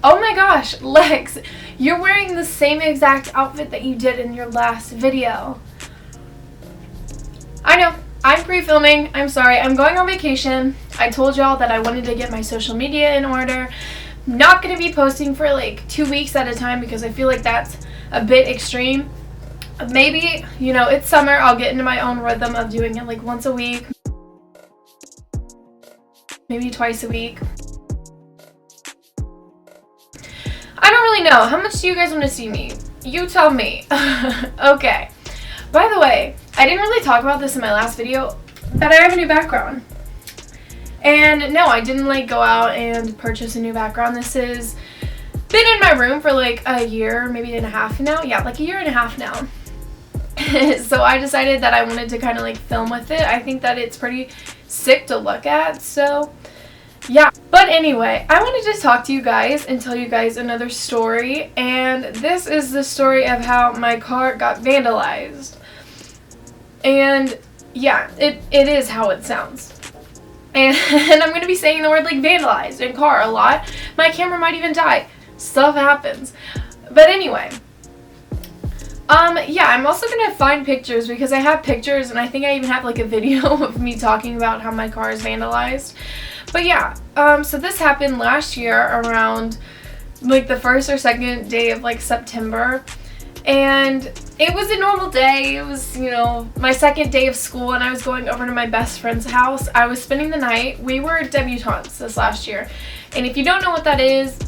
Oh my gosh, Lex, you're wearing the same exact outfit that you did in your last video. I know, I'm pre-filming. I'm sorry, I'm going on vacation. I told y'all that I wanted to get my social media in order. Not going to be posting for like 2 weeks at a time because I feel like that's a bit extreme. Maybe, you know, it's summer, I'll get into my own rhythm of doing it like once a week. Maybe twice a week. I don't really know. How much do you guys want to see me? You tell me. Okay. By the way, I didn't really talk about this in my last video, but I have a new background. And no, I didn't like go out and purchase a new background. This has been in my room for like a year, maybe and a half now. Yeah, like a year and a half now. So I decided that I wanted to kind of like film with it. I think that it's pretty sick to look at, so yeah. But anyway, I wanted to talk to you guys and tell you guys another story, and this is the story of how my car got vandalized. And yeah, it is how it sounds. And I'm going to be saying the word like vandalized and car a lot. My camera might even die. Stuff happens. But anyway, yeah, I'm also going to find pictures because I have pictures, and I think I even have like a video of me talking about how my car is vandalized. But yeah, so this happened last year around like the first or second day of like September, and it was a normal day. It was, you know, my second day of school, and I was going over to my best friend's house. I was spending the night. We were debutantes this last year, and if you don't know what that is,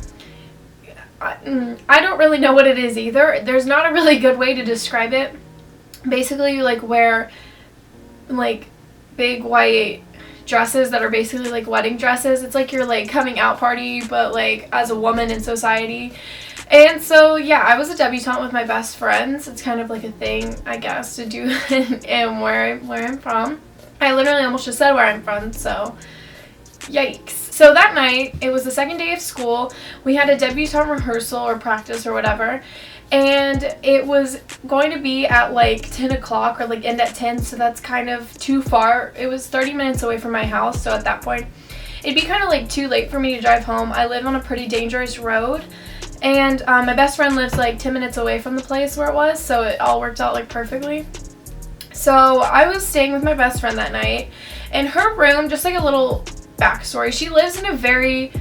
I don't really know what it is either. There's not a really good way to describe it. Basically, you like wear like big white dresses that are basically like wedding dresses. It's like your like coming out party, but like as a woman in society. And so yeah, I was a debutante with my best friends. It's kind of like a thing, I guess, to do and where I'm from. I literally almost just said where I'm from, so yikes. So that night, it was the second day of school. We had a debutante rehearsal or practice or whatever, and it was going to be at like 10 o'clock or like end at 10, so that's kind of too far. It was 30 minutes away from my house, so at that point, it'd be kind of like too late for me to drive home. I live on a pretty dangerous road, and my best friend lives like 10 minutes away from the place where it was, so it all worked out like perfectly. So I was staying with my best friend that night, and her room, just like a little backstory, she lives in a very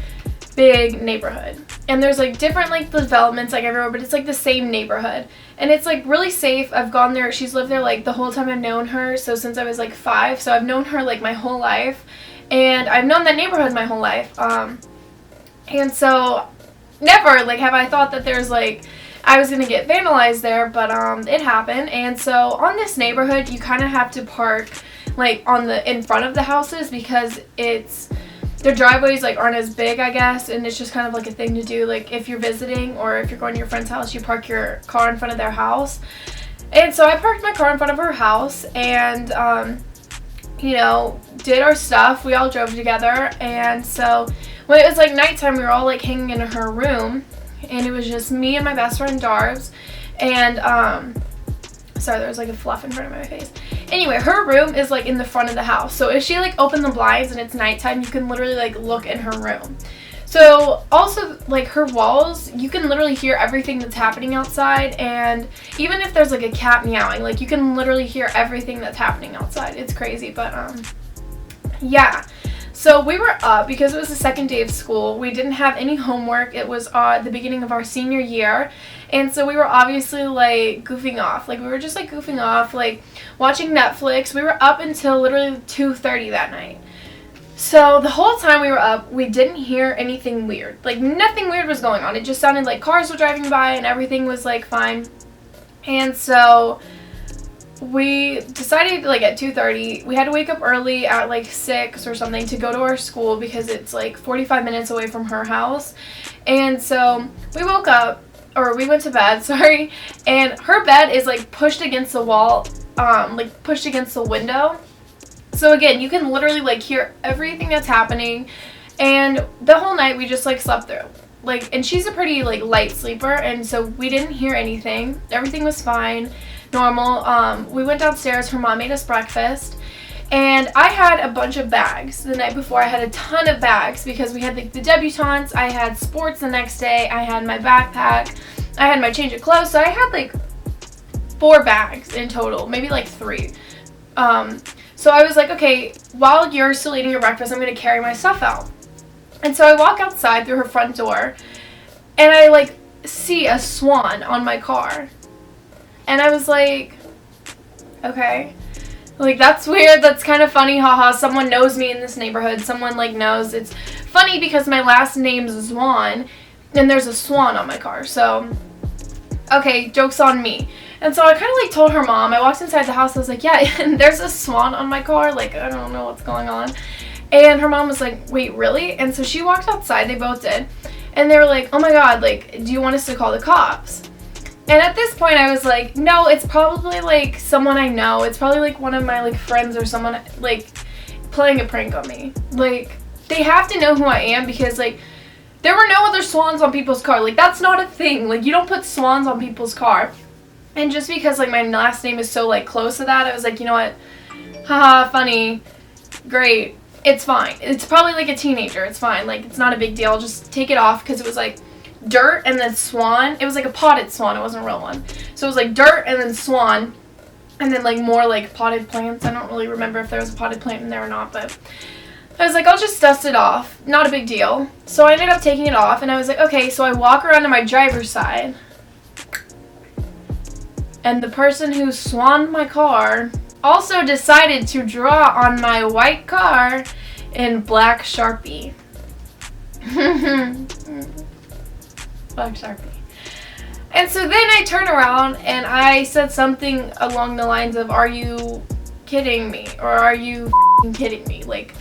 big neighborhood, and there's like different like developments like everywhere, but it's like the same neighborhood, and it's like really safe. I've gone there. She's lived there like the whole time I've known her, so since I was like 5, so I've known her like my whole life, and I've known that neighborhood my whole life, and so never like have I thought that there's like I was gonna get vandalized there, but it happened. And so on this neighborhood, you kind of have to park like on the in front of the houses because it's their driveways like aren't as big, I guess, and it's just kind of like a thing to do. Like if you're visiting or if you're going to your friend's house, you park your car in front of their house. And so I parked my car in front of her house, and you know, did our stuff. We all drove together, and so when it was like nighttime, we were all like hanging in her room, and it was just me and my best friend Darbs, and sorry, there was like a fluff in front of my face. Anyway, her room is like in the front of the house, so if she like opened the blinds and it's nighttime, you can literally like look in her room. So also like her walls, you can literally hear everything that's happening outside, and even if there's like a cat meowing, like you can literally hear everything that's happening outside. It's crazy, but yeah. So we were up because it was the second day of school. We didn't have any homework. It was the beginning of our senior year. And so we were obviously like goofing off. Like we were just like goofing off, like watching Netflix. We were up until literally 2:30 that night. So the whole time we were up, we didn't hear anything weird. Like nothing weird was going on. It just sounded like cars were driving by and everything was like fine. And so we decided like at 2:30 we had to wake up early at like 6 or something to go to our school because it's like 45 minutes away from her house. And so we woke up, or we went to bed, sorry, and her bed is like pushed against the wall, like pushed against the window. So again, you can literally like hear everything that's happening, and the whole night we just like slept through. Like, and she's a pretty like light sleeper, and so we didn't hear anything. Everything was fine. Normal. We went downstairs, her mom made us breakfast, And I had a bunch of bags the night before. I had a ton of bags because we had like the debutantes, I had sports the next day, I had my backpack, I had my change of clothes, so I had like 4 bags in total, maybe like 3. So I was like, okay, while you're still eating your breakfast, I'm going to carry my stuff out. And so I walk outside through her front door, and I like see a swan on my car. And I was like, okay. Like, that's weird, that's kind of funny, haha, someone knows me in this neighborhood, someone, like, knows. It's funny because my last name's Zwan, and there's a swan on my car, so, okay, joke's on me. And so I kind of, like, told her mom, I walked inside the house, I was like, yeah, and there's a swan on my car, like, I don't know what's going on. And her mom was like, wait, really? And so she walked outside, they both did, and they were like, oh my god, like, do you want us to call the cops? And at this point, I was like, no, it's probably, like, someone I know. It's probably, like, one of my, like, friends or someone, like, playing a prank on me. Like, they have to know who I am because, like, there were no other swans on people's car. Like, that's not a thing. Like, you don't put swans on people's car. And just because, like, my last name is so, like, close to that, I was like, you know what? Haha, funny. Great. It's fine. It's probably, like, a teenager. It's fine. Like, it's not a big deal. I'll just take it off because it was, like, dirt and then swan. It was like a potted swan, it wasn't a real one. So it was like dirt and then swan and then like more like potted plants. I don't really remember if there was a potted plant in there or not, but I was like, I'll just dust it off. Not a big deal. So I ended up taking it off and I was like, okay, so I walk around to my driver's side and the person who swanned my car also decided to draw on my white car in black Sharpie. Black Sharpie. And so then I turn around and I said something along the lines of, are you kidding me? Or are you f***ing kidding me? Like,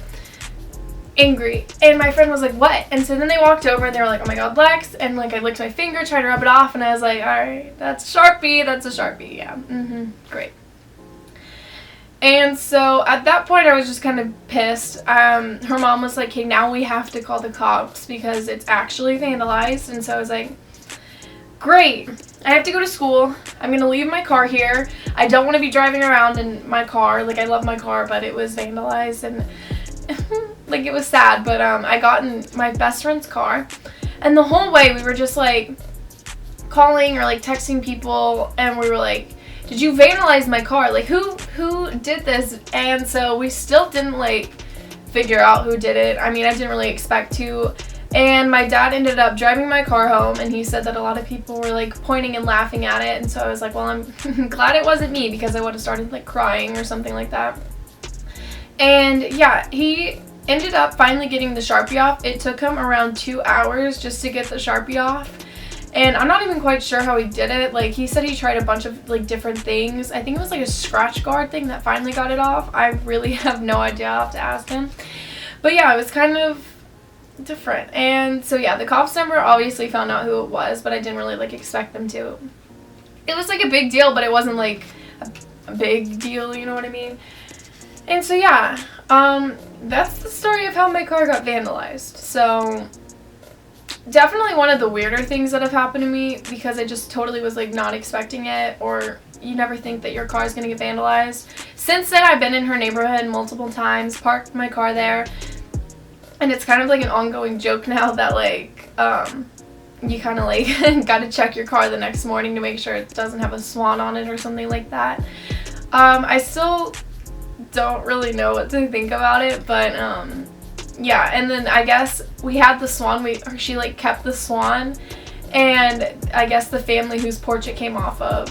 angry. And my friend was like, what? And so then they walked over and they were like, oh my god, Lex. And like I licked my finger, tried to rub it off, and I was like, alright, that's Sharpie, that's a Sharpie, yeah. Great. And so at that point I was just kind of pissed. Her mom was like, hey, now we have to call the cops because it's actually vandalized. And so I was like, great, I have to go to school. I'm going to leave my car here. I don't want to be driving around in my car. Like, I love my car, but it was vandalized and like it was sad. But I got in my best friend's car and the whole way we were just like calling or like texting people and we were like, did you vandalize my car? Like, who did this? And so we still didn't, like, figure out who did it. I mean, I didn't really expect to. And my dad ended up driving my car home, and he said that a lot of people were, like, pointing and laughing at it. And so I was like, well, I'm glad it wasn't me because I would have started, like, crying or something like that. And, yeah, he ended up finally getting the Sharpie off. It took him around 2 hours just to get the Sharpie off. And I'm not even quite sure how he did it. Like, he said he tried a bunch of, like, different things. I think it was, like, a scratch guard thing that finally got it off. I really have no idea. I'll have to ask him. But, yeah, it was kind of different. And so, yeah, the cops never obviously found out who it was, but I didn't really, like, expect them to. It was, like, a big deal, but it wasn't, like, a big deal, you know what I mean? And so, yeah, that's the story of how my car got vandalized. So definitely one of the weirder things that have happened to me because I just totally was like not expecting it, or you never think that your car is going to get vandalized. Since then I've been in her neighborhood multiple times, parked my car there, and it's kind of like an ongoing joke now that like you kind of like got to check your car the next morning to make sure it doesn't have a swan on it or something like that. I still don't really know what to think about it, but yeah, and then I guess we had the swan, she like kept the swan, and I guess the family whose porch it came off of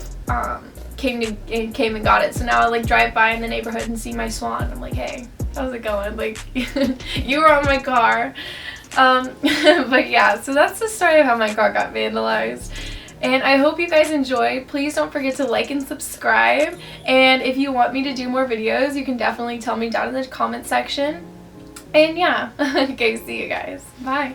came and got it. So now I like drive by in the neighborhood and see my swan. I'm like, hey, how's it going? Like, you were on my car. But yeah, so that's the story of how my car got vandalized. And I hope you guys enjoyed. Please don't forget to like and subscribe. And if you want me to do more videos, you can definitely tell me down in the comment section. And yeah, okay, see you guys. Bye.